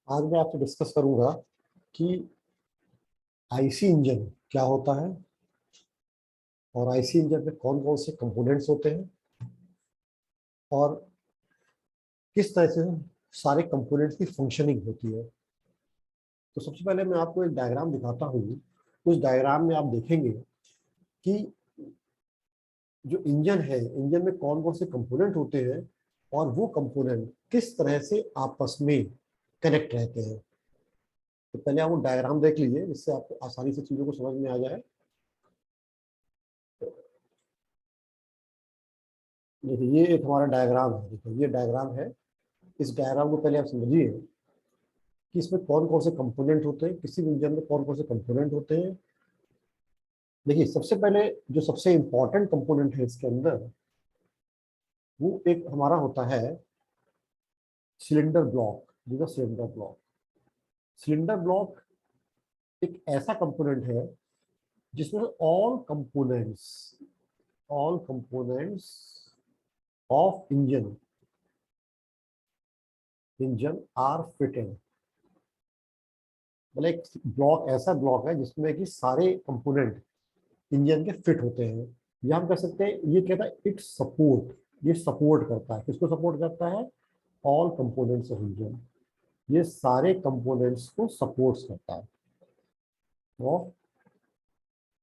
आज मैं आपसे डिस्कस करूंगा कि आईसी इंजन क्या होता है और आईसी इंजन में कौन कौन से कंपोनेंट्स होते हैं और किस तरह से सारे कंपोनेंट्स की फंक्शनिंग होती है। तो सबसे पहले मैं आपको एक डायग्राम दिखाता हूँ। उस डायग्राम में आप देखेंगे कि जो इंजन है, इंजन में कौन कौन से कंपोनेंट होते हैं और वो कंपोनेंट किस तरह से आपस में कनेक्ट रहते हैं। तो पहले आप वो डायग्राम देख लीजिए जिससे आपको आसानी से चीज़ों को समझ में आ जाए। देखिए, ये एक हमारा डायग्राम है। देखिए, ये डायग्राम है। इस डायग्राम को पहले आप समझिए कि इसमें कौन कौन से कंपोनेंट होते हैं, किसी भी इंजन में कौन कौन से कंपोनेंट होते हैं। देखिए, सबसे पहले जो सबसे इंपॉर्टेंट कंपोनेंट है इसके अंदर, वो एक हमारा होता है सिलेंडर ब्लॉक। जो सिलेंडर ब्लॉक, सिलेंडर ब्लॉक एक ऐसा कंपोनेंट है जिसमें all components of engine are fitted. मतलब एक ब्लॉक ऐसा ब्लॉक है जिसमें कि सारे कंपोनेंट इंजन के फिट होते हैं। या हम कह सकते हैं, ये कहता है इट सपोर्ट, ये सपोर्ट करता है। किसको सपोर्ट करता है? All components of engine. ये सारे कंपोनेंट्स को सपोर्ट्स करता है ऑफ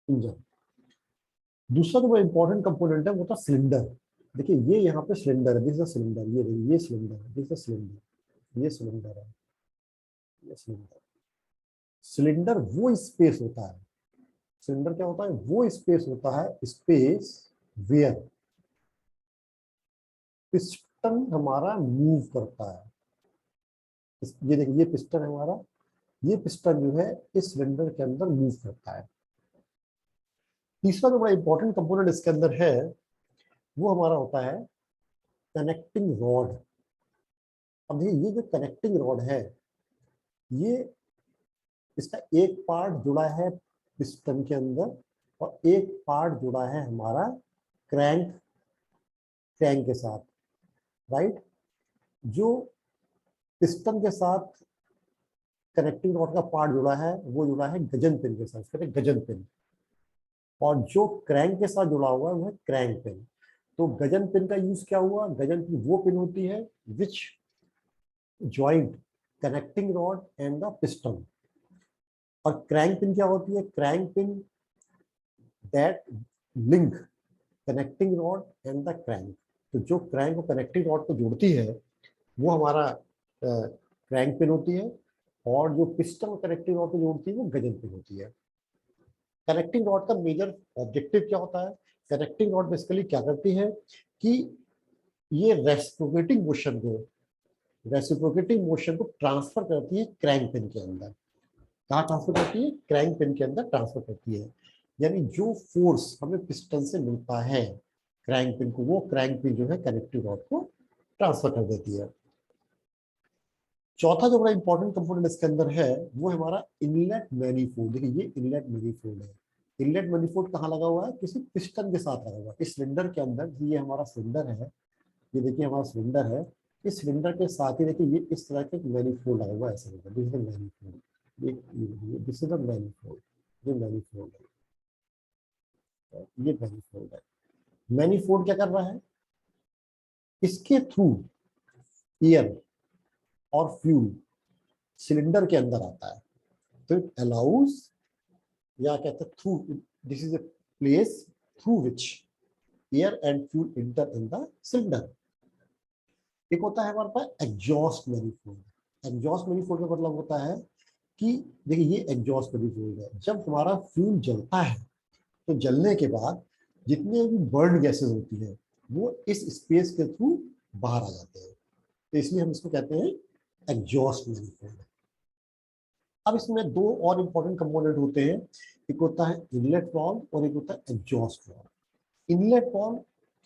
इंजन। दूसरा जो इंपॉर्टेंट कंपोनेंट है वो था सिलेंडर। देखिए, ये यहाँ पे सिलेंडर है, दिस इज सिलेंडर। ये देखिए, ये सिलेंडर है, दिस इज सिलेंडर। ये सिलेंडर है, ये सिलेंडर। सिलेंडर वो स्पेस होता है, सिलेंडर क्या होता है? वो स्पेस होता है, स्पेस वेयर पिस्टन हमारा मूव करता है। ये देखिए, ये पिस्टन है हमारा। ये पिस्टन जो है इस सिलेंडर के अंदर मूव करता है। तीसरा जो बड़ा इंपॉर्टेंट कंपोनेंट इसके अंदर है वो हमारा होता है कनेक्टिंग रॉड। अब देखिए, ये जो कनेक्टिंग रॉड है, ये इसका एक पार्ट जुड़ा है पिस्टन के अंदर और एक पार्ट जुड़ा है हमारा क्रैंक क्रैंक के साथ, राइट। जो पिस्टन के साथ कनेक्टिंग रॉड का पार्ट जुड़ा है वो जुड़ा है गजन पिन के साथ, कहते हैं गजन पिन। और जो क्रैंक के साथ जुड़ा हुआ है वो है क्रैंक पिन। तो गजन पिन का यूज क्या हुआ? गजन पिन वो पिन होती है which joint connecting rod and the piston. और क्रैंक पिन क्या होती है? Crank pin that link connecting rod and the crank. तो जो क्रैंक को कनेक्टिंग रॉड को जोड़ती है वो हमारा क्रैंक पिन होती है, और जो पिस्टन कनेक्टिंग रॉड को जोड़ती है वो गजन पिन होती है। कनेक्टिंग रॉड का मेजर ऑब्जेक्टिव क्या होता है? कनेक्टिंग रॉड बेसिकली क्या करती है कि ये रेसिप्रोकेटिंग मोशन को ट्रांसफर करती है क्रैंक पिन के अंदर। कहाँ ट्रांसफर करती है? क्रैंक पिन के अंदर ट्रांसफर करती है। यानी जो फोर्स हमें पिस्टन से मिलता है क्रैंक पिन को, वो क्रैंक पिन जो है कनेक्टिंग रॉड को ट्रांसफर कर देती है। चौथा जो बड़ा इंपॉर्टेंट कंपोनेंट इसके अंदर है वो हमारा इनलेट मैनीफोल्ड। देखिए, ये इनलेट मैनीफोल्ड है। इनलेट मैनीफोल्ड कहाँ लगा हुआ है? किसी पिस्टन के साथ लगा हुआ है। इस सिलेंडर के अंदर, ये हमारा सिलेंडर है, ये देखिए हमारा सिलेंडर है। इस सिलेंडर के साथ ही देखिए ये इस तरह के मैनीफोल्ड लगा हुआ है ऐसे। This is the manifold, this is the manifold. ये मैनीफोल्ड है, ये मैनीफोल्ड है। मैनीफोल्ड क्या कर रहा है? इसके थ्रू एयर और फ्यूल सिलेंडर के अंदर आता है। तो इट अलाउज, या कहते हैं through, this is a place through which air and fuel inter in the cylinder. एक होता है हमारे पास एग्जॉस्ट मैनीफोल्ड। एग्जॉस्ट मैनीफोल्ड का मतलब होता है कि देखिए, ये एग्जॉस्ट मैनीफोल्ड है। जब हमारा फ्यूल जलता है तो जलने के बाद जितने भी बर्न गैसेस होती है वो इस स्पेस के थ्रू बाहर आ जाते हैं। तो इसलिए हम इसको कहते हैं एग्जॉस्ट मैनीफोल्ड। अब इसमें दो और इंपॉर्टेंट कंपोनेंट होते हैं। एक होता है इनलेट वाल्व और एक होता है एग्जॉस्ट वाल्व। इनलेट वाल्व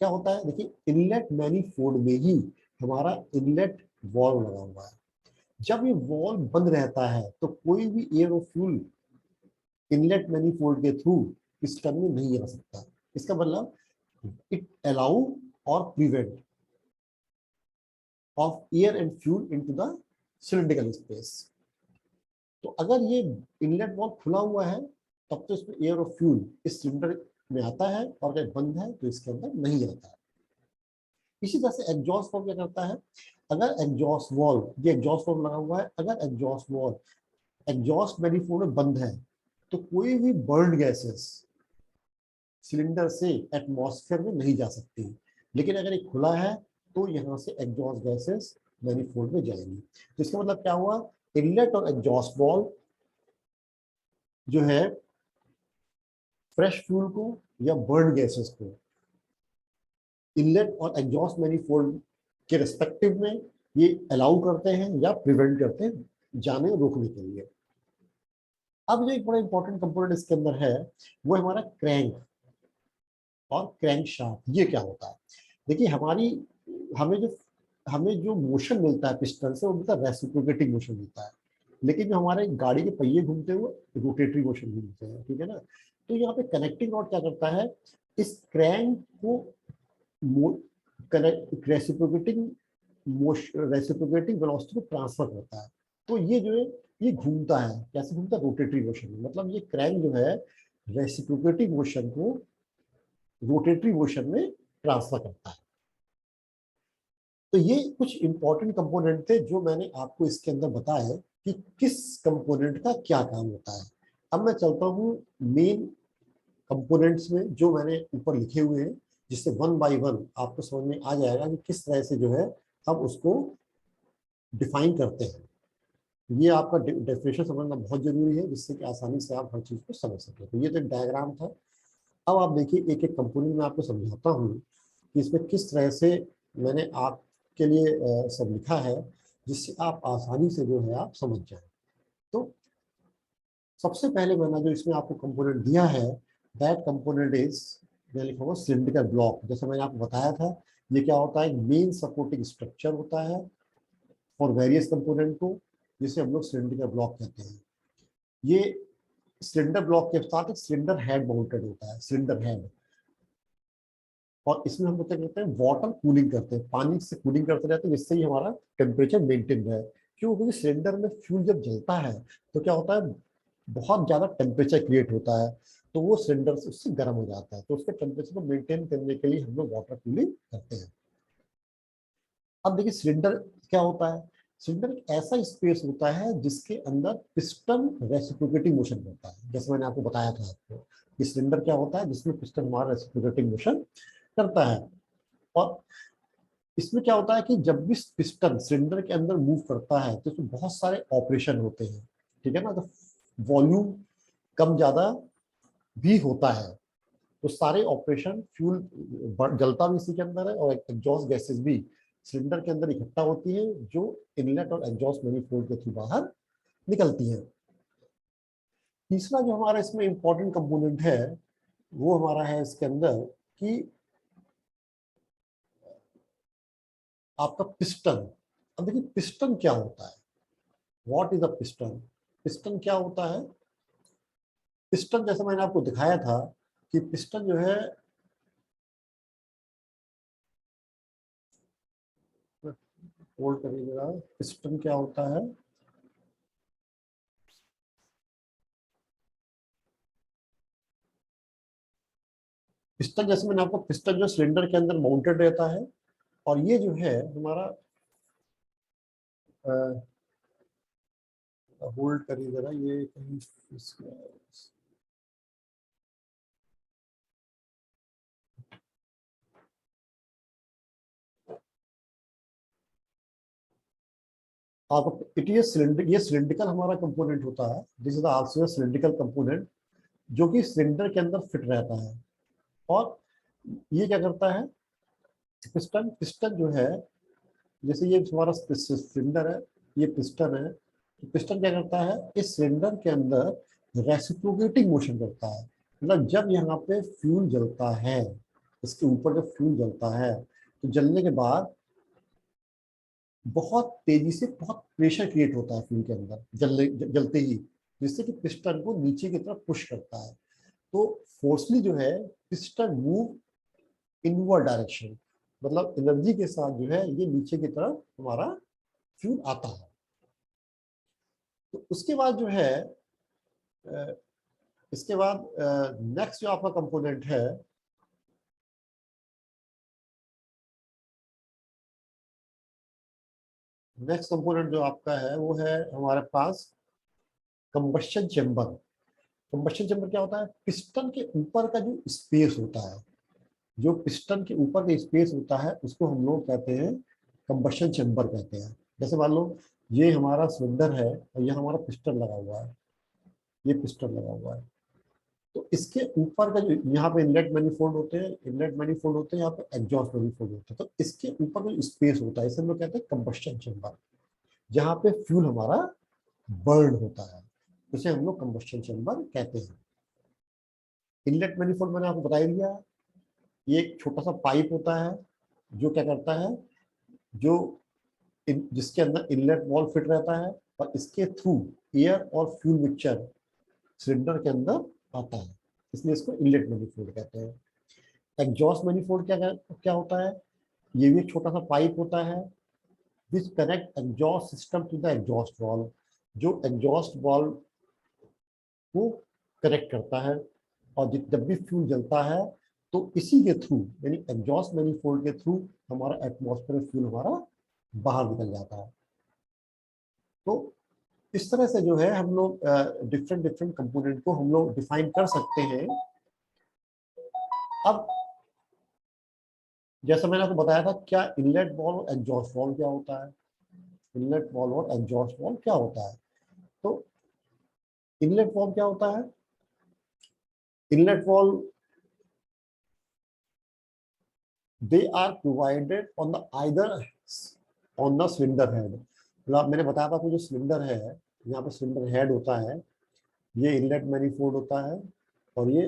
क्या होता है? देखिए, इनलेट मैनीफोल्ड में ही हमारा इनलेट वाल्व लगा हुआ है। जब ये वाल्व बंद रहता है तो कोई भी एयर और फ्यूल इनलेट मैनीफोल्ड के थ्रू पिस्टन में नहीं आ सकता। इसका मतलब इट अलाउ और prevent of air and fuel into the cylindrical space. तो अगर ये इनलेट वॉल्व खुला हुआ है तब तो इसमें एयर और फ्यूल इस सिलेंडर में आता है, और अगर बंद है तो इसके अंदर नहीं आता है। इसी तरह से एग्जॉस्ट वाल्व क्या करता है, अगर एग्जॉस्ट वाल्व, ये एग्जॉस्ट वाल्व लगा हुआ है, अगर एग्जॉस्ट वाल्व एग्जॉस्ट मैनिफोल्ड में बंद है तो कोई भी बर्न गैसेस सिलेंडर से एटमॉस्फेयर में नहीं जा सकती, लेकिन अगर ये खुला है तो यहाँ से एग्जॉस्ट गैसेस मैनिफोल्ड में जाएंगी। तो इसका मतलब क्या हुआ, इनलेट और एग्जॉस्ट वाल्व जो है फ्रेश फ्यूल को या बर्न गैसेस को इनलेट और एग्जॉस्ट मैनिफोल्ड के रिस्पेक्टिव में ये अलाउ करते हैं या प्रिवेंट करते हैं जाने रोकने के लिए। अब जो एक बड़ा इंपॉर्टेंट कंपोनेंट इसके अंदर है वो है हमारा क्रैंक और क्रैंक शाफ्ट। ये क्या होता है, देखिए हमें जो मोशन मिलता है पिस्टन से वो मिलता है रेसिप्रोकेटिंग मोशन मिलता है, लेकिन जो हमारे गाड़ी के पहिए घूमते हुए रोटेटरी मोशन घूमते हैं, ठीक है ना। तो यहाँ पे कनेक्टिंग रॉड क्या करता है, इस क्रैंक को रेसिप्रोकेटिंग रेसिप्रोकेटिंग वेलोसिटी को ट्रांसफर करता है। तो ये जो है ये घूमता है, कैसे घूमता है, रोटेटरी मोशन में। मतलब ये क्रैंक जो है रेसिप्रोकेटिंग मोशन को रोटेटरी मोशन में ट्रांसफर करता है। तो ये कुछ इंपॉर्टेंट कंपोनेंट थे जो मैंने आपको इसके अंदर बताए कि किस कंपोनेंट का क्या काम होता है। अब मैं चलता हूँ मेन कंपोनेंट्स में जो मैंने ऊपर लिखे हुए हैं, जिससे वन बाय वन आपको समझ में आ जाएगा कि किस तरह से जो है हम उसको डिफाइन करते हैं। ये आपका डेफिनेशन समझना बहुत जरूरी है, जिससे कि आसानी से आप हर चीज को समझ सकें। तो ये तो एक डायग्राम था। अब आप देखिए एक एक कंपोनेंट में आपको समझाता हूँ कि इसमें किस तरह से मैंने आपके लिए सब लिखा है, जिससे आप आसानी से जो है आप समझ जाए। तो सबसे पहले मैंने जो इसमें आपको कंपोनेंट दिया है, दैट कंपोनेंट इज, मैं लिखा हुआ सिलिंड्रिकल ब्लॉक। जैसे मैंने आपको बताया था, ये क्या होता है, मेन सपोर्टिंग स्ट्रक्चर होता है फॉर वेरियस कंपोनेंट को, जिसे हम लोग सिलिंड्रिकल ब्लॉक कहते हैं। ये सिलेंडर ब्लॉक के साथ एक सिलेंडर हेड माउंटेड होता है, सिलेंडर हेड। और इसमें हम क्या करते हैं, वाटर कूलिंग करते हैं, पानी से कूलिंग करते रहते हैं, जिससे ही हमारा टेम्परेचर मेंटेन रहे। क्यों, क्योंकि सिलेंडर में फ्यूल जब जलता है तो क्या होता है, बहुत ज्यादा टेम्परेचर क्रिएट होता है, तो वो सिलेंडर से उससे गर्म हो जाता है। तो उसके टेम्परेचर को मेंटेन करने के लिए हम लोग वाटर कूलिंग करते हैं। अब देखिए सिलेंडर क्या होता है, सिलेंडर एक ऐसा स्पेस होता है जिसके अंदर पिस्टन रेसिप्रोकेटिंग मोशन करता है। जैसे मैंने आपको बताया था आपको कि सिलेंडर क्या होता है, जिसमें पिस्टन हमारा रेसिप्रोकेटिंग मोशन करता है। और इसमें क्या होता है कि जब भी पिस्टन सिलेंडर के अंदर मूव करता है तो इसमें बहुत सारे ऑपरेशन होते हैं, ठीक है ना। तो वॉल्यूम कम ज्यादा भी होता है, तो सारे ऑपरेशन, फ्यूल जलता भी इसी के अंदर है, और एग्जॉस्ट गैसेस भी सिलेंडर के अंदर इकट्ठा होती है, जो इनलेट और एग्जॉस्ट मैनिफोल्ड के थ्रू बाहर निकलती है। तीसरा जो हमारा इसमें इंपॉर्टेंट कंपोनेंट है वो हमारा है इसके अंदर कि आपका पिस्टन। अब देखिए पिस्टन क्या होता है, what is a piston. Piston क्या होता है, पिस्टन जैसे मैंने आपको दिखाया था कि पिस्टन जो है, होल्ड करिएगा, पिस्टन क्या होता है, पिस्टन जैसे मैंने आपको, पिस्टन जो सिलेंडर के अंदर माउंटेड रहता है, और ये जो है हमारा, होल्ड करिए जरा, ये कहीं आप, इट ये सिलेंडर, ये सिलिंड्रिकल हमारा कंपोनेंट होता है, this is also cylindrical component, जो कि सिलेंडर के अंदर फिट रहता है। और ये क्या करता है, पिस्टन, पिस्टन जो है, जैसे ये हमारा सिलेंडर है, ये पिस्टन है, तो पिस्टन क्या करता है, इस सिलेंडर के अंदर रेसिप्रोकेटिंग मोशन करता है। मतलब जब यहाँ पे फ्यूल जलता है, इसके ऊपर जब फ्यूल जलता है तो जलने के बाद बहुत तेजी से बहुत प्रेशर क्रिएट होता है फ्यूल के अंदर जलते ही, जिससे कि पिस्टन को नीचे की तरफ पुश करता है। तो फोर्सली जो है पिस्टन मूव इनवर्ड डायरेक्शन, मतलब एनर्जी के साथ जो है ये नीचे की तरफ हमारा फ्यूल आता है। तो उसके बाद जो है इसके बाद नेक्स्ट जो आपका कंपोनेंट है नेक्स्ट कंपोनेंट जो आपका है वो है हमारे पास कंबशन चेंबर। कंबशन चेंबर क्या होता है? पिस्टन के ऊपर का जो स्पेस होता है, जो पिस्टन के ऊपर का स्पेस होता है उसको हम लोग कहते हैं कंबशन चेंबर कहते हैं। जैसे मान लो ये हमारा सिलेंडर है और ये हमारा पिस्टन लगा हुआ है, ये पिस्टन लगा हुआ है। तो इसके ऊपर का जो यहाँ पे इनलेट मैनिफोल्ड होते हैं, इनलेट मैनिफोल्ड होते हैं, यहाँ पे एग्जॉस्ट मैनिफोल्ड होते हैं। तो इसके ऊपर जो स्पेस होता है इसे हम लोग कहते हैं कंबशन चेंबर, जहाँ पे फ्यूल हमारा बर्न होता है, उसे हम लोग कंबशन चेंबर कहते हैं। इनलेट मैनिफोल्ड मैंने आपको बता ही दिया, ये एक छोटा सा पाइप होता है जो क्या करता है, जो जिसके अंदर इनलेट वॉल्व फिट रहता है और इसके थ्रू एयर और फ्यूल मिक्सचर सिलेंडर के अंदर आता है, इसलिए इसको इनलेट मैनिफोल्ड कहते हैं। एग्जॉस्ट मैनिफोल्ड क्या क्या होता है? ये भी एक छोटा सा पाइप होता है which connect exhaust system to the exhaust valve, जो एग्जॉस्ट वॉल्व को कनेक्ट करता है। और जब भी फ्यूल जलता है तो इसी के थ्रू, यानी एग्जॉस्ट मैनिफोल्ड के थ्रू हमारा एटमॉस्फेयर फ्यूल हमारा बाहर निकल जाता है। तो इस तरह से जो है हम लोग डिफरेंट डिफरेंट कंपोनेंट को हम लोग डिफाइन कर सकते हैं। अब जैसा मैंने आपको बताया था, क्या इनलेट वॉल्व और एग्जॉस्ट वॉल्व क्या होता है, इनलेट वॉल्व और एग्जॉस्ट वॉल्व क्या होता है। तो इनलेट वॉल्व क्या होता है? Inlet valve they are provided on the either on the cylinder head. मतलब मैंने बताया था आपको, जो सिलेंडर है, यहाँ पे सिलेंडर हेड होता है, ये इनलेट मैनिफोल्ड होता है और ये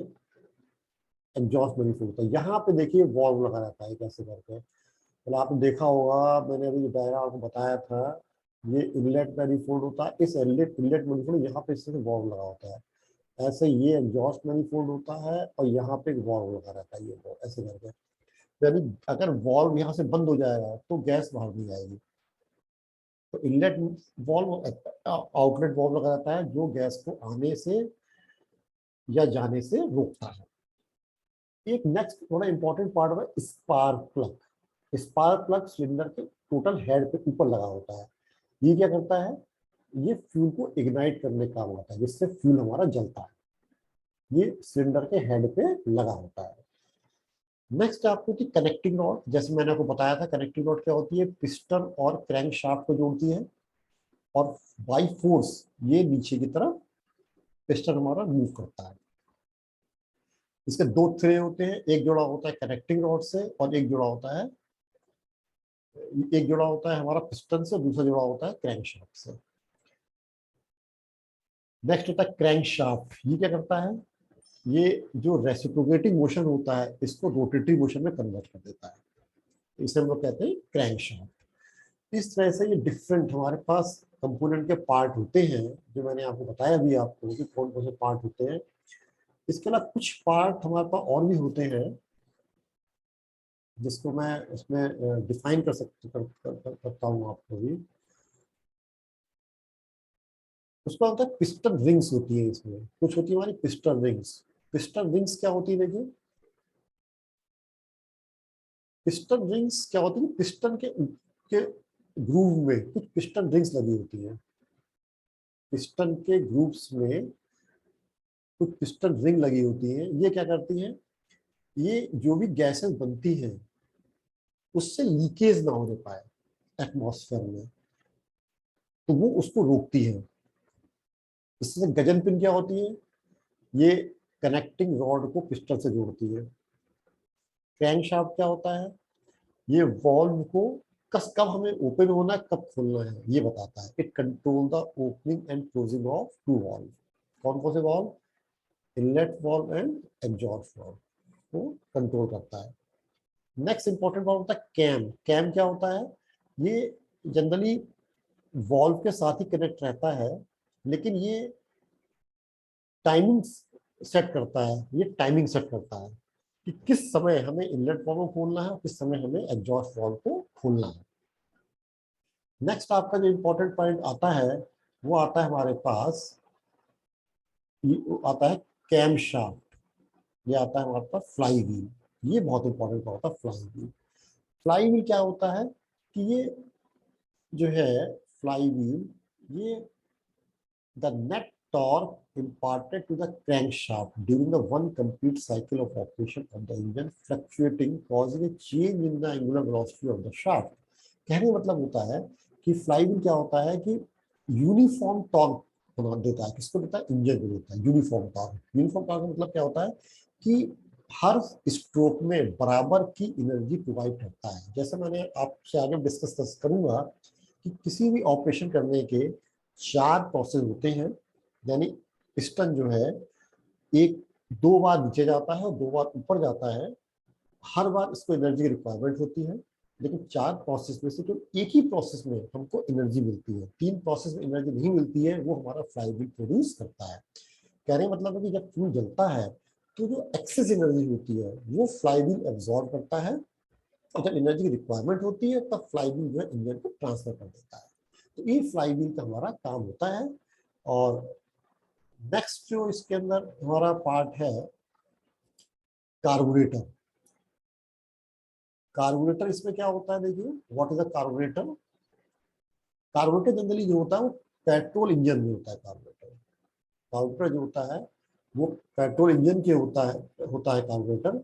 एग्जॉस्ट मैनिफोल्ड होता है। यहाँ पे देखिए वॉल्व लगा रहता है कैसे करके, मतलब आपने देखा होगा, मैंने अभी जो डायग्राम आपको बताया था, ये इनलेट मैनिफोल्ड होता है, इस इनलेट इनलेट मैनिफोल्ड यहाँ पे इससे वॉल्व लगा होता है। ऐसे ये एग्जॉस्ट मैनिफोल्ड होता है और यहाँ पे एक वॉल्व लगा रहता है, ये वॉल्व ऐसे करके। यानी अगर वॉल्व यहाँ से बंद हो जाएगा तो गैस बाहर नहीं आएगी। तो इनलेट वॉल्व आउटलेट वॉल्व लगा रहता है जो गैस को आने से या जाने से रोकता है। एक नेक्स्ट थोड़ा इंपॉर्टेंट पार्ट है spark plug. Spark plug cylinder के टोटल हेड पे ऊपर लगा होता है। ये क्या करता है? ये फ्यूल को इग्नाइट करने का काम आता है, जिससे फ्यूल हमारा जलता है। ये सिलेंडर के हेड पे लगा होता है। नेक्स्ट आपको की कनेक्टिंग रॉड, जैसे मैंने आपको बताया था कनेक्टिंग रॉड क्या होती है, पिस्टन और क्रैंक शाफ्ट को जोड़ती है और बाई फोर्स ये नीचे की तरफ पिस्टन हमारा मूव करता है। इसके दो थ्रे होते हैं, एक जोड़ा होता है कनेक्टिंग रॉड से और एक जोड़ा होता है, एक जोड़ा होता है हमारा पिस्टन से, दूसरा जोड़ा होता है क्रैंक शाफ्ट से। नेक्स्ट होता है क्रैंक शाफ्ट। ये क्या करता है? ये जो रेसिप्रोकेटिंग मोशन होता है इसको रोटेटरी मोशन में कन्वर्ट कर देता है, इसे हम लोग कहते हैं क्रैंक शाफ्ट। इस तरह से ये डिफरेंट हमारे पास कंपोनेंट के पार्ट होते हैं, जो मैंने आपको बताया भी आपको कि कौन कौन से पार्ट होते हैं। इसके अलावा कुछ पार्ट हमारे पास और भी होते हैं जिसको मैं इसमें डिफाइन करता हूँ आपको भी। उसका होता है पिस्टन रिंग्स होती है, इसमें कुछ होती है हमारी पिस्टन रिंग्स। पिस्टन रिंग्स क्या होती है? देखिए पिस्टन रिंग्स क्या होती है, पिस्टन के ग्रूव में कुछ पिस्टन रिंग्स लगी होती है। पिस्टन के ग्रूव्स में कुछ पिस्टन रिंग लगी होती है। ये क्या करती है? ये जो भी गैसेस बनती हैं उससे लीकेज ना होने पाए एटमॉस्फेयर में, तो वो उसको रोकती है। इससे गजन पिन क्या होती है? ये कनेक्टिंग रॉड को पिस्टन से जोड़ती है। क्रैंक शाफ्ट क्या होता है? ये वॉल्व को कस कब हमें ओपन होना है कब खोलना है ये बताता है। It control the opening and closing of to valve. कौन कौन से valve? Inlet valve and exhaust valve को कंट्रोल करता है। नेक्स्ट इंपॉर्टेंट वॉल्व होता है कैम। कैम क्या होता है? ये जनरली वॉल्व के साथ ही कनेक्ट रहता है, लेकिन ये टाइमिंग सेट करता है, ये टाइमिंग सेट करता है कि किस समय हमें इनलेट वॉल्व को खोलना है और किस समय हमें एग्जॉस्ट वॉल्व को खोलना है। नेक्स्ट आपका जो इंपॉर्टेंट पॉइंट आता है वो आता है हमारे पास, ये आता है कैम शाफ्ट, ये आता है हमारे पास फ्लाई व्हील। ये बहुत इंपॉर्टेंट होता है फ्लाई व्हील। फ्लाई व्हील क्या होता है कि ये जो है फ्लाई व्हील, ये the net torque imparted to the crankshaft during the one complete cycle of operation of the engine fluctuating causing a change in the angular velocity of the shaft। कहने का मतलब होता है कि फ्लाईव्हील क्या होता है कि यूनिफॉर्म टॉर्क बना देता है। किसको देता है? इंजन को देता है यूनिफॉर्म टॉर्क। यूनिफॉर्म टॉर्क का मतलब क्या होता है कि हर स्ट्रोक में बराबर की एनर्जी प्रोवाइड करता है। जैसे मैंने आपसे आगे डिस्कस करूंगा कि किसी भी ऑपरेशन करने के 4 प्रोसेस होते हैं, यानी पिस्टन जो है एक 2 बार नीचे जाता है और 2 बार ऊपर जाता है। हर बार इसको एनर्जी की रिक्वायरमेंट होती है, लेकिन 4 प्रोसेस में से तो एक ही प्रोसेस में हमको एनर्जी मिलती है। 3 प्रोसेस में एनर्जी नहीं मिलती है, वो हमारा फ्लाईव्हील प्रोड्यूस करता है। कहने का मतलब है कि जब फ्यूल जलता है तो जो एक्सेस एनर्जी होती है वो फ्लाईव्हील एब्जॉर्ब करता है, और जब एनर्जी की रिक्वायरमेंट होती है तब फ्लाईव्हील जो है इंजन को ट्रांसफर कर देता है। तो ये फ्लाईव्हील का हमारा काम होता है। और नेक्स्ट जो इसके अंदर हमारा पार्ट है कार्बोरेटर। कार्बोरेटर इसमें क्या होता है, देखिए what is a carburettor. Carburettor generally जो होता है वो पेट्रोल इंजन में होता है। कार्बोरेटर कार्बोरेटर जो होता है वो पेट्रोल इंजन के होता है कार्बोरेटर,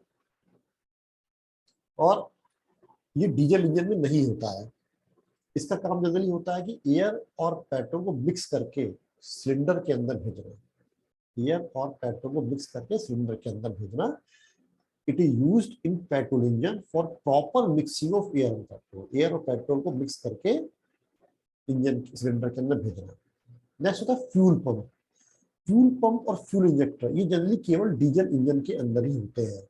और ये डीजल इंजन में नहीं होता है। इसका काम जनरली होता है कि एयर और पेट्रोल को मिक्स करके सिलेंडर के अंदर भेजना। एयर और पेट्रोल को मिक्स करके सिलेंडर के अंदर भेजना। It is used in petrol engine for proper mixing of air and petrol. Air और पेट्रोल को मिक्स करके इंजन सिलेंडर के अंदर भेजना। नेक्स्ट होता है फ्यूल पंप। फ्यूल पंप और फ्यूल इंजेक्टर ये जनरली केवल डीजल इंजन के अंदर ही होते हैं।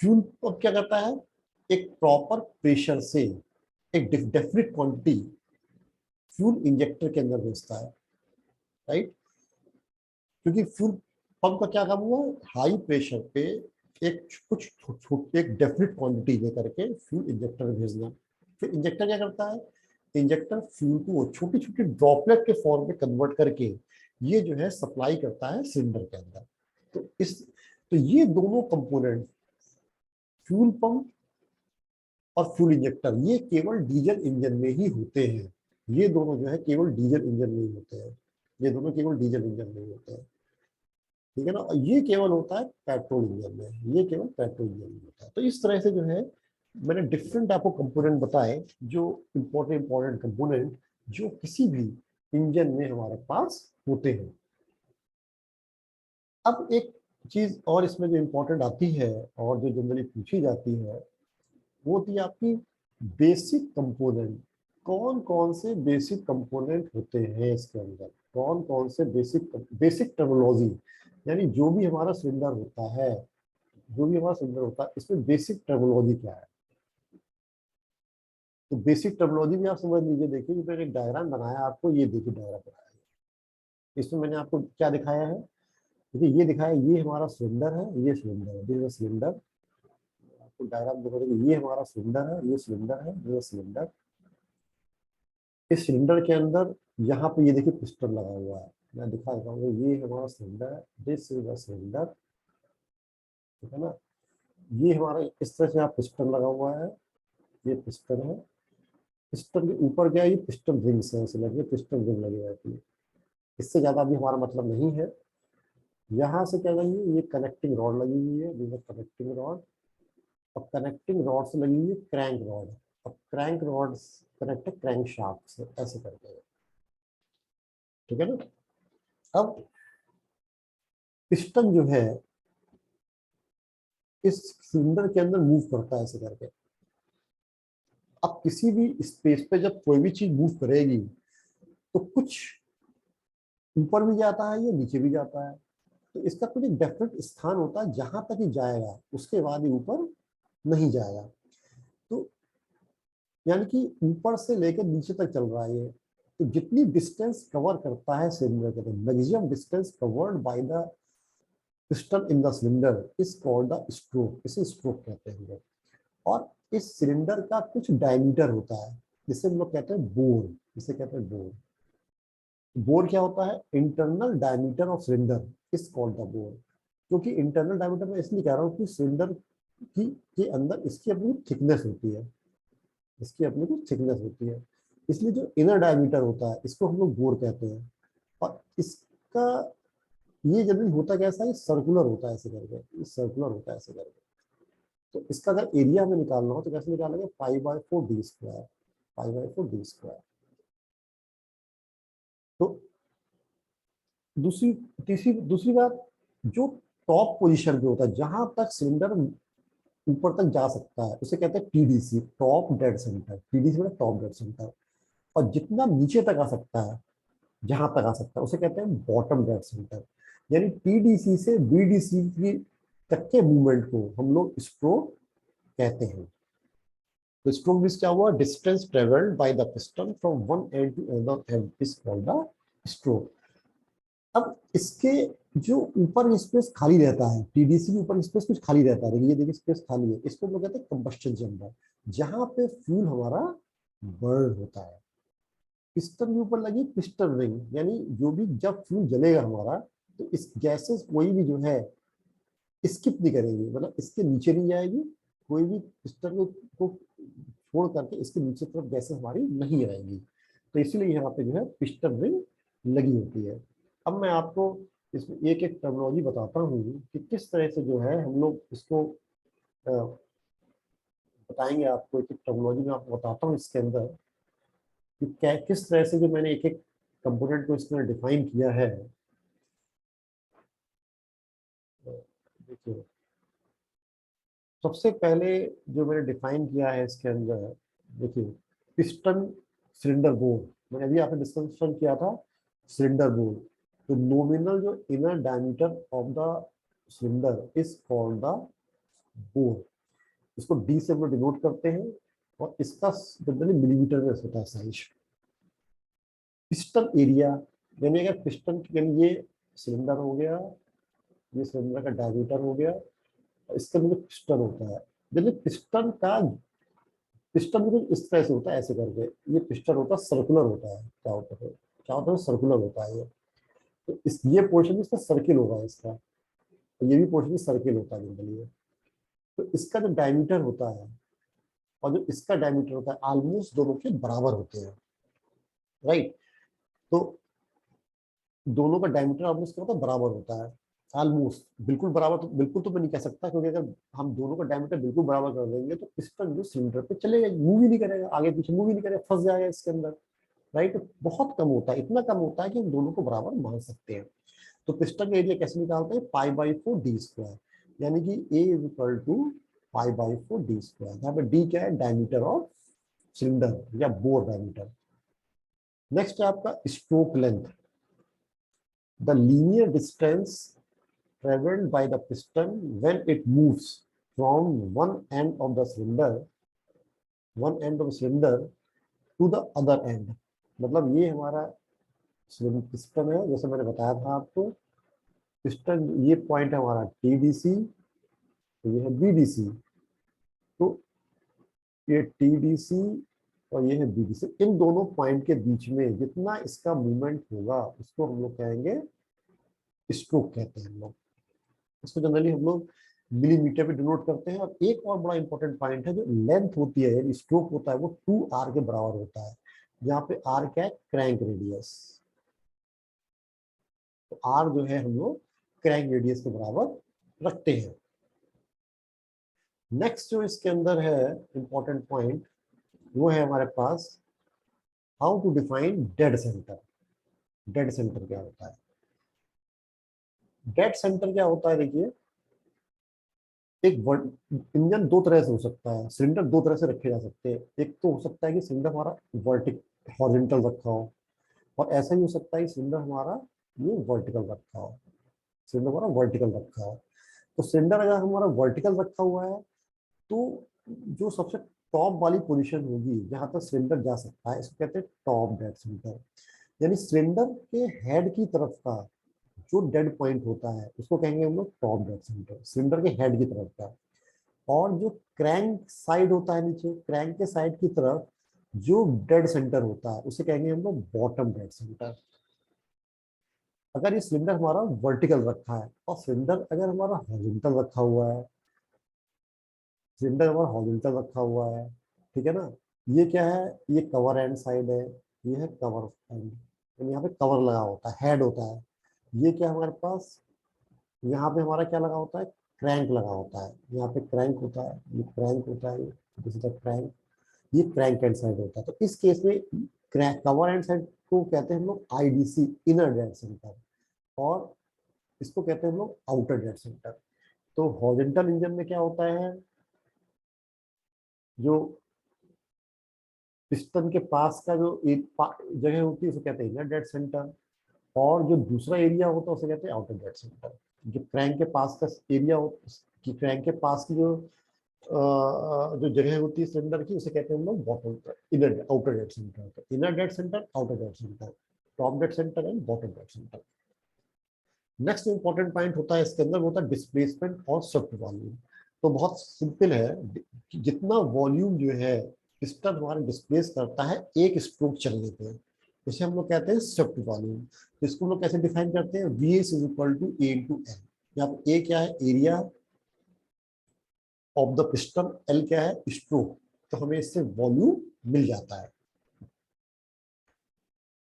फ्यूल पंप क्या करता है, एक प्रॉपर प्रेशर से एक डेफिनेट क्वांटिटी फ्यूल इंजेक्टर के अंदर भेजता है, राइट। क्योंकि फ्यूल पंप का क्या काम हुआ, हाई प्रेशर पे एक एक डेफिनेट क्वांटिटी लेकर के फ्यूल इंजेक्टर में भेजना। फिर इंजेक्टर क्या करता है, इंजेक्टर फ्यूल को छोटी छोटी ड्रॉपलेट के फॉर्म में कन्वर्ट करके ये जो है सप्लाई करता है सिलेंडर के अंदर। तो ये दोनों कंपोनेंट, फ्यूल पंप और फ्यूल इंजेक्टर, ये केवल डीजल इंजन में ही होते हैं। ये दोनों जो है केवल डीजल इंजन में ही होते हैं। ये दोनों केवल डीजल इंजन में ही होते हैं, ठीक है ना। ये केवल होता है पेट्रोल इंजन में, ये केवल पेट्रोल इंजन में होता है। तो इस तरह से जो है मैंने डिफरेंट आपको कंपोनेंट बताए, जो इंपॉर्टेंट कंपोनेंट जो किसी भी इंजन में हमारे पास होते हैं। अब एक चीज और इसमें जो इम्पोर्टेंट आती है और जो जनरली पूछी जाती है वो होती है आपकी बेसिक कंपोनेंट। कौन कौन से बेसिक कंपोनेंट होते हैं इसके अंदर, कौन कौन से बेसिक टर्मिनोलॉजी, यानी जो भी हमारा सिलेंडर होता है, जो भी हमारा सिलेंडर होता है इसमें बेसिक टर्मिनोलॉजी क्या है। तो बेसिक टर्मिनोलॉजी भी आप समझ लीजिए। देखिए मैंने एक डायग्राम बनाया आपको, ये देखिए डायग्राम बनाया है। इसमें मैंने आपको क्या दिखाया है, देखिए ये दिखाया, ये हमारा सिलेंडर है, ये सिलेंडर है, दिस इज सिलेंडर। आपको डायग्राम देखो, देखिए ये हमारा सिलेंडर है, ये सिलेंडर है, ये सिलेंडर। इस सिलेंडर के अंदर यहाँ पे ये देखिए पिस्टन लगा हुआ है। मैं दिखा देता हूँ, ये हमारा सिलेंडर है, दिस इज द सिलेंडर, ठीक है ना। ये हमारा इस तरह से यहाँ पिस्टन लगा हुआ है, ये पिस्टन है। पिस्टन के ऊपर क्या है, ये पिस्टन रिंग्स है, ऐसे लगे पिस्टन रिंग लगी रहती है। इससे ज्यादा भी हमारा मतलब नहीं है। यहाँ से क्या लगी है, ये कनेक्टिंग रॉड लगी हुई है, ये कनेक्टिंग रॉड। अब कनेक्टिंग रॉड से लगी हुई है क्रैंक रॉड। अब क्रैंक रॉड कनेक्ट है क्रैंक शाफ्ट से, ऐसे करके, ठीक है ना। अब पिस्टन जो है इस सिलेंडर के अंदर मूव करता है ऐसे करके। अब किसी भी स्पेस पे जब कोई भी चीज मूव करेगी तो कुछ ऊपर भी जाता है या नीचे भी जाता है। तो इसका कुछ एक डेफिनेट स्थान होता है जहां तक ही जाएगा, उसके बाद ही ऊपर नहीं जाएगा। तो यानी कि ऊपर से लेकर नीचे तक चल रहा है ये। तो जितनी डिस्टेंस कवर करता है सिलेंडर के अंदर, maximum distance covered by the piston in the cylinder is called the stroke. इसे स्ट्रोक कहते हैं हम लोग। और इस सिलेंडर का कुछ डायमीटर होता है जिसे हम लोग कहते हैं बोर, जिसे कहते हैं बोर। बोर क्या होता है, internal diameter of cylinder is called the bore. क्योंकि इंटरनल डायमीटर मैं इसलिए कह रहा हूँ कि सिलेंडर की के अंदर इसकी अपनी थिकनेस होती है, इसकी अपनी कुछ थिकनेस होती है, इसलिए जो इनर डायमीटर होता है इसको हम लोग बोर कहते हैं। और इसका ये जनरली होता कैसा है, सर्कुलर होता है ऐसे करके, ये सर्कुलर होता है ऐसे करके। तो इसका अगर एरिया हमें निकालना हो तो कैसे निकालेंगे, π/4d², π/4d²। तो दूसरी तीसरी दूसरी बात, जो टॉप पोजीशन पे होता है जहां तक सिलेंडर ऊपर तक जा सकता है उसे कहते हैं TDC, top dead centre. TDC मतलब टॉप डेड सेंटर। और जितना नीचे तक आ सकता है, जहां तक आ सकता है उसे कहते हैं बॉटम डेड सेंटर। यानी टीडीसी से बीडीसी की तक के मूवमेंट को हम लोग स्ट्रोक कहते हैं। तो स्ट्रोक मींस क्या हुआ, distance travelled by the piston from one end to another end is called the stroke. अब इसके जो ऊपर स्पेस खाली रहता है, टीडीसी के ऊपर स्पेस कुछ खाली रहता है, ये देखिए स्पेस खाली है, इसको हम लोग कहते हैं कंबस्शन चेंबर, जहां पे फ्यूल हमारा बर्न होता है। पिस्टन के ऊपर लगी पिस्टन रिंग, यानी जो भी जब फ्यूल जलेगा हमारा तो इस गैसेस कोई भी जो है स्किप नहीं करेगी, मतलब इसके नीचे नहीं जाएगी, कोई भी पिस्टन को छोड़ करके इसके नीचे तरफ गैसेस हमारी नहीं आएगी। तो इसीलिए यहाँ पे जो है पिस्टन रिंग लगी होती है। अब मैं आपको इसमें एक एक टर्मिनोलॉजी बताता हूँ कि किस तरह से जो है हम लोग इसको बताएंगे आपको। एक एक टर्मिनोलॉजी में आपको बताता हूँ इसके अंदर कि क्या किस तरह से जो मैंने एक एक कंपोनेंट को इसमें डिफाइन किया है। देखिए, सबसे पहले जो मैंने डिफाइन किया है इसके अंदर, देखिए, पिस्टन सिलेंडर बोर, मैंने अभी आपने डिस्कशन किया था सिलेंडर बोर। तो नॉमिनल जो inner diameter of the cylinder is called the bore. इसको डी से हम लोग डिनोट करते हैं और इसका जनरली मिलीमीटर में होता है साइज। पिस्टन एरिया, यानी अगर पिस्टन यानी ये सिलेंडर हो गया, ये सिलेंडर का डायमीटर हो गया, और इसके अंदर पिस्टन होता है। जैसे पिस्टन भी कुछ इस तरह से होता है ऐसे करके, ये पिस्टन होता है सर्कुलर होता है, क्या होता है, क्या होता है, सर्कुलर होता है ये। तो इस ये पोर्शन इसका सर्किल होगा इसका, ये भी पोर्शन सर्किल होता है जनरली। तो इसका जो डायमीटर होता है और जो इसका डायमीटर होता है ऑलमोस्ट दोनों के बराबर होते हैं, राइट। तो दोनों का डायमीटर ऑलमोस्ट क्या होता है, बराबर होता है। ऑलमोस्ट, बिल्कुल बराबर तो बिल्कुल तो मैं नहीं कह सकता, क्योंकि अगर हम दोनों का डायमीटर बिल्कुल बराबर कर देंगे तो पिस्टन जो सिलेंडर पे चलेगा, मूव ही नहीं करेगा, आगे पीछे मूव ही नहीं करेगा, फंस जाएगा इसके अंदर, राइट। बहुत कम होता है, इतना कम होता है कि हम दोनों को बराबर मान सकते हैं। तो पिस्टन का एरिया कैसे निकालते हैं, π/4d², यानी कि A is equal to π/4d²। यहाँ पे डी क्या है, डायमीटर ऑफ सिलेंडर या बोर डायमीटर। नेक्स्ट है आपका stroke length, the linear distance traveled by the piston when it moves from one end of the cylinder to the other end। मतलब ये हमारा पिस्टन है, जैसे मैंने बताया था आपको, पिस्टन ये पॉइंट है हमारा टीडीसी, तो ये है बीडीसी। तो ये टीडीसी और ये है बीडीसी, इन दोनों पॉइंट के बीच में जितना इसका मूवमेंट होगा उसको हम लोग कहेंगे स्ट्रोक कहते हैं हम लोग। इसको जनरली हम लोग मिलीमीटर पे डिनोट करते हैं। और एक और बड़ा इंपॉर्टेंट पॉइंट है, जो लेंथ होती है यानी स्ट्रोक होता है वो 2r के बराबर होता है, जहाँ पे r क्या है, क्रैंक रेडियस। तो r जो है हम लोग क्रैंक रेडियस के बराबर रखते हैं। नेक्स्ट जो इसके अंदर है इंपॉर्टेंट पॉइंट, वो है हमारे पास how to define dead centre. Dead centre क्या होता है, डेड सेंटर क्या होता है, देखिए, एक इंजन दो तरह से हो सकता है, सिलेंडर दो तरह से रखे जा सकते हैं। एक तो हो सकता है कि सिलेंडर हमारा वर्टिक हॉरिजॉन्टल रखा हो, और ऐसा ही हो सकता है कि सिलेंडर हमारा ये वर्टिकल रखा हो, सिलेंडर हमारा वर्टिकल रखा हो। तो सिलेंडर अगर हमारा वर्टिकल रखा हुआ है तो जो सबसे टॉप वाली पोजीशन होगी जहां तक सिलेंडर जा सकता है, इसको कहते हैं टॉप डेड सेंटर। यानी सिलेंडर के हेड की तरफ का जो डेड पॉइंट होता है उसको कहेंगे हम लोग टॉप डेड सेंटर, सिलेंडर के हेड की तरफ का। और जो क्रैंक साइड होता है, नीचे क्रैंक के साइड की तरफ जो डेड सेंटर होता है उसे कहेंगे हम लोग बॉटम डेड सेंटर। अगर ये सिलेंडर हमारा वर्टिकल रखा है और सिलेंडर अगर हमारा हॉरिजॉन्टल रखा हुआ है, सिलेंडर हमारा हॉरिजॉन्टल रखा हुआ है, ठीक है ना, ये क्या है, ये कवर एंड साइड है, ये है कवर एंड, यानी यहाँ पे कवर लगा होता है, हेड होता है। ये क्या हमारे पास, यहाँ पे हमारा क्या लगा होता है, क्रैंक लगा होता है, यहाँ पे क्रैंक होता है, ये क्रैंक होता है, दिस इज द क्रैंक, ये क्रैंक एंड साइड होता है। तो इस केस में क्रैंक कवर एंड साइड को कहते हैं हम लोग आईडीसी, इनर डेड सेंटर, और इसको कहते हैं हम लोग आउटर डेड सेंटर। तो हॉरिजॉन्टल इंजन में क्या होता है, जो पिस्टन के पास का जो एक जगह होती है उसे कहते हैं इनर डेड सेंटर, और जो दूसरा एरिया होता है उसे कहते हैं आउटर डेड सेंटर। जो क्रैंक के पास का एरिया हो, कि क्रैंक के पास की जो जगह होती है सिलेंडर की, उसे कहते हैं हम लोग bottom, inner outer dead centre. तो inner dead centre, outer dead centre, top dead centre and bottom dead centre. Next important point होता है इसके अंदर, वो होता है डिस्प्लेसमेंट और स्वेप्ट वॉल्यूम। तो बहुत सिंपल है कि जितना वॉल्यूम जो है पिस्टन हमारा डिस्प्लेस करता है एक स्ट्रोक चलने पे, उसे हम लोग कहते हैं स्वेप्ट वॉल्यूम। तो इसको हम लोग कैसे डिफाइन करते हैं, V S is equal to A into L. यहाँ पे ए क्या है, area of the piston, L क्या है, स्ट्रोक। तो हमें इससे वॉल्यूम मिल जाता है।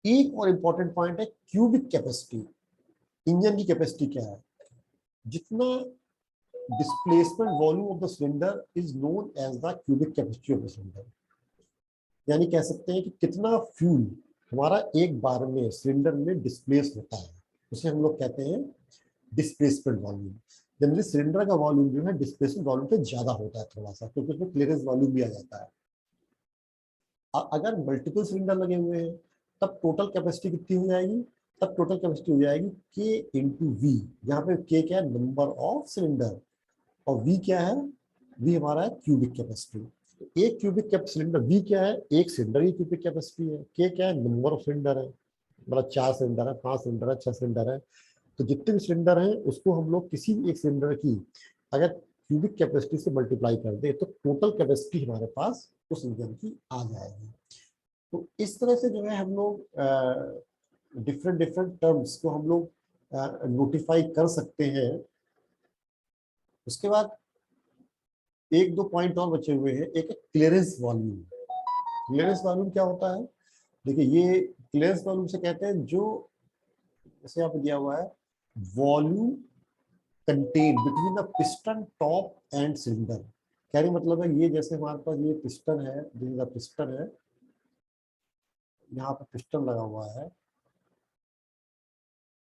एक और इंपॉर्टेंट पॉइंट है क्यूबिक कैपेसिटी। इंजन की कैपेसिटी क्या है, जितना displacement volume of the cylinder is known as the cubic capacity of the cylinder. यानी कह सकते हैं कि कितना फ्यूल हमारा एक बार में सिलेंडर में डिस्प्लेस होता है, उसे हम लोग कहते हैं डिस्प्लेसमेंट वॉल्यूम। जनरली सिलेंडर का वॉल्यूम जो है डिस्प्लेसमेंट वॉल्यूम से ज्यादा होता है थोड़ा सा, क्योंकि उसमें क्लियरेंस वॉल्यूम भी आ जाता है। अगर मल्टीपल सिलेंडर लगे हुए हैं तब टोटल कैपेसिटी कितनी हो जाएगी, तब टोटल कैपेसिटी हो जाएगी के इंटू वी। यहाँ पे के क्या है, नंबर ऑफ सिलेंडर, और वी क्या है, वी हमारा है क्यूबिक कैपेसिटी। तो एक क्यूबिक कैप सिलेंडर, वी क्या है, एक सिलेंडर की क्यूबिक कैपेसिटी है, के क्या है, नंबर ऑफ सिलेंडर है, मतलब 4 सिलेंडर है, 5 सिलेंडर है, 6 सिलेंडर है। तो जितने भी सिलेंडर हैं उसको हम लोग किसी भी एक सिलेंडर की अगर क्यूबिक कैपेसिटी से मल्टीप्लाई कर दे तो टोटल कैपेसिटी हमारे पास उस इंजन की आ जाएगी। तो इस तरह से जो है हम लोग डिफरेंट डिफरेंट टर्म्स को हम लोग नोटिफाई कर सकते हैं। उसके बाद एक दो पॉइंट और बचे हुए हैं। एक है क्लियरेंस वॉल्यूम। क्लियरेंस वॉल्यूम क्या होता है, देखिए ये क्लियरेंस वॉल्यूम से कहते हैं जो, जैसे यहाँ पे दिया हुआ है, volume contain between the piston top and cylinder. कहने मतलब है ये, जैसे हमारे पास ये पिस्टन है, जिनका पिस्टन है, यहाँ पे पिस्टन लगा हुआ है,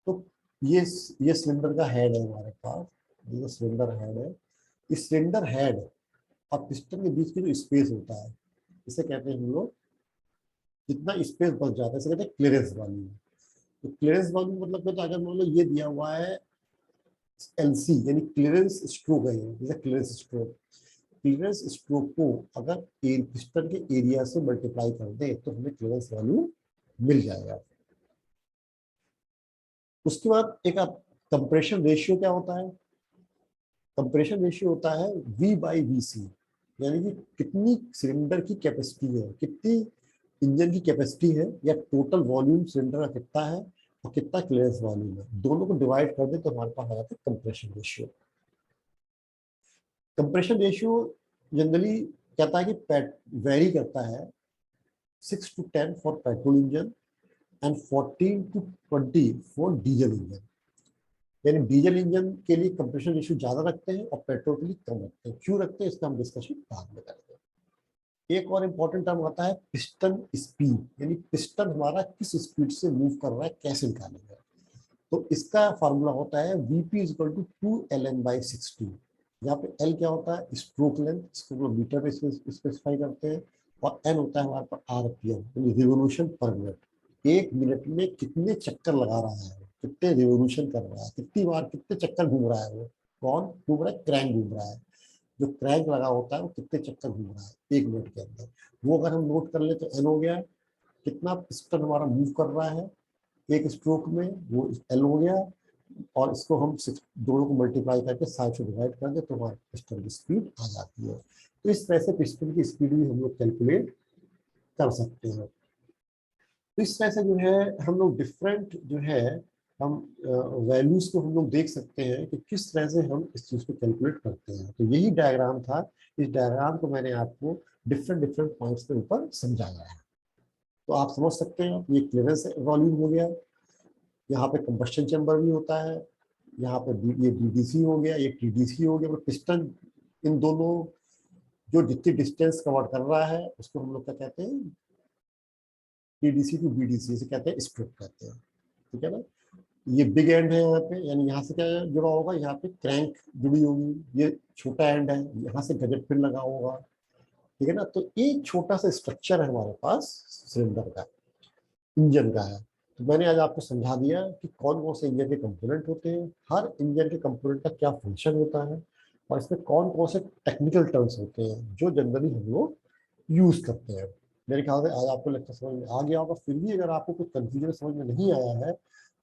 तो ये सिलेंडर का हेड है हमारे पास, ये सिलेंडर हेड है। इस सिलेंडर हेड और पिस्टन के बीच की जो स्पेस होता है, इसे कहते हैं हम लोग, जितना स्पेस बच जाता है इसे कहते हैं क्लियरेंस वॉल्यूम। तो क्लियरेंस वॉल्यूम मतलब क्या, अगर मान लो ये दिया हुआ है एलसी, यानी क्लियरेंस स्ट्रोक है, जैसे क्लियरेंस स्ट्रोक, क्लियरेंस स्ट्रोक को अगर पिस्टन के एरिया से मल्टीप्लाई कर दे तो हमें क्लियरेंस वॉल्यूम मिल जाएगा। उसके बाद एक कंप्रेशन रेशियो क्या होता है, कंप्रेशन रेशियो होता है V बाई वी सी, यानी कि कितनी सिलेंडर की कैपेसिटी है, कितनी इंजन की कैपेसिटी है, या टोटल वॉल्यूम सिलेंडर का कितना है और कितना क्लियरेंस वॉल्यूम है, दोनों को डिवाइड कर दे तो हमारे पास आ जाता है compression ratio. Compression ratio generally कहता है कि वेरी करता है 6 to 10 for petrol engine and 14 to 20 for diesel engine. यानी डीजल इंजन के लिए कंप्रेशन रेशियो ज्यादा रखते हैं और पेट्रोल के लिए कम रखते हैं। क्यों रखते हैं इसका हम डिस्कशन बाद में करेंगे। एक और इम्पोर्टेंट टर्म आता है पिस्टन स्पीड, यानी पिस्टन हमारा किस स्पीड से मूव कर रहा है, कैसे निकालेंगे। तो इसका फॉर्मूला होता है Vp is equal to 2ln/60। यहाँ पे L क्या होता है, स्ट्रोक लेंथ, इसको हम लोग मीटर में स्पेसिफाई करते हैं, और N होता है हमारे पास आरपीएम, यानी रिवोल्यूशन पर मिनट। एक मिनट में कितने चक्कर लगा रहा है, कितने रिवोल्यूशन कर रहा है, कितनी बार कितने चक्कर घूम रहा है, वो कौन घूम रहा है, क्रैंक घूम रहा है। जो क्रैंक लगा होता है वो कितने चक्कर घूम रहा है एक मिनट के अंदर, वो अगर हम नोट कर ले तो N हो गया, कितना पिस्टन हमारा मूव कर रहा है एक स्ट्रोक में, वो L हो गया, और इसको हम दोनों को मल्टीप्लाई करके 60 से डिवाइड कर दे तो हमारे पिस्टन की स्पीड आ जाती है। तो इस तरह से पिस्टन की स्पीड भी हम लोग कैलकुलेट कर सकते हैं। तो इस तरह से जो है हम लोग डिफरेंट जो है हम वैल्यूज को हम लोग देख सकते हैं कि किस तरह से हम इस चीज को कैलकुलेट करते हैं। तो यही डायग्राम था। इस डायग्राम को मैंने आपको डिफरेंट डिफरेंट पॉइंट्स के ऊपर समझाया है। तो आप समझ सकते हैं ये क्लियरेंस वॉल्यूम हो गया, यहाँ पे कंबस्शन चैम्बर भी होता है, यहाँ पे ये बीडीसी हो गया, ये टीडीसी हो गया। मतलब पिस्टन इन दोनों जो जितनी डिस्टेंस कवर कर रहा है उसको हम लोग क्या कहते हैं, टीडीसी टू बीडीसी से कहते हैं स्ट्रोक कहते हैं। ठीक है ना। ये बिग एंड है यहाँ पे, यानी यहाँ से क्या जुड़ा होगा, यहाँ पे क्रैंक जुड़ी होगी। ये छोटा एंड है, यहाँ से गजेट पिन लगा होगा। ठीक है ना। तो एक छोटा सा स्ट्रक्चर है हमारे पास सिलेंडर का, इंजन का है। तो मैंने आज आपको समझा दिया कि कौन कौन से इंजन के कंपोनेंट होते हैं, हर इंजन के कंपोनेंट का क्या फंक्शन होता है, और इसमें कौन कौन से टेक्निकल टर्म्स होते हैं जो जनरली हम लोग यूज करते हैं। मेरे ख्याल से आज आपको लेक्चर समझ में आ गया होगा। फिर भी अगर आपको कुछ कंफ्यूजन समझ में नहीं आया है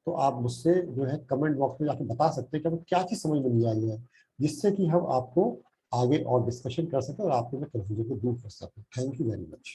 तो आप मुझसे जो है कमेंट बॉक्स में जाकर बता सकते हैं कि आपको क्या चीज़ समझ में नहीं आई है, जिससे कि हम आपको आगे और डिस्कशन कर सकें और आपके में कंफ्यूजन को दूर कर सकें। Thank you very much.